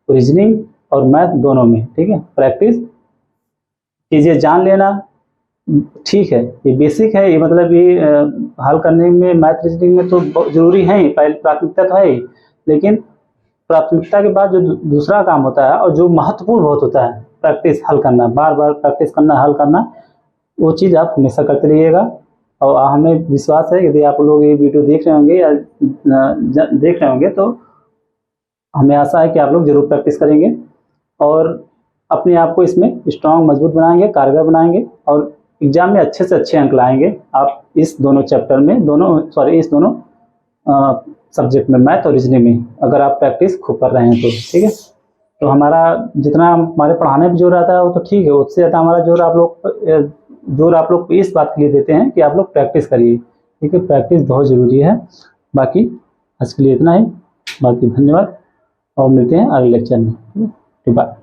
Speaker 1: रीजनिंग और मैथ दोनों में। ठीक है, प्रैक्टिस चीज़ें जान लेना ठीक है, ये बेसिक है, ये मतलब ये हल करने में मैथ रीजनिंग में तो बहुत ज़रूरी है ही, पहले प्राथमिकता तो है ही, लेकिन प्राथमिकता के बाद जो दूसरा काम होता है और जो महत्वपूर्ण बहुत होता है, प्रैक्टिस हल करना, बार बार प्रैक्टिस करना, हल करना, वो चीज़ आप हमेशा करते रहिएगा। और हमें विश्वास है यदि आप लोग ये वीडियो देख रहे होंगे या देख रहे होंगे तो हमें आशा है कि आप लोग जरूर प्रैक्टिस करेंगे और अपने आप को इसमें स्ट्रांग मजबूत बनाएंगे, कारगर बनाएंगे और एग्जाम में अच्छे से अच्छे अंक लाएंगे आप इस दोनों चैप्टर में, इस दोनों सब्जेक्ट में, मैथ और रीजनिंग में, अगर आप प्रैक्टिस खूब कर रहे हैं तो। ठीक है, तो हमारा जितना हमारे पढ़ाने पर जोर आता है वो तो ठीक है, उससे ज़्यादा हमारा जोर आप लोग इस बात के लिए देते हैं कि आप लोग प्रैक्टिस करिए। ठीक है, प्रैक्टिस बहुत ज़रूरी है। बाकी आज के लिए इतना ही, बाकी धन्यवाद और मिलते हैं अगले लेक्चर में। ठीक है, बाय।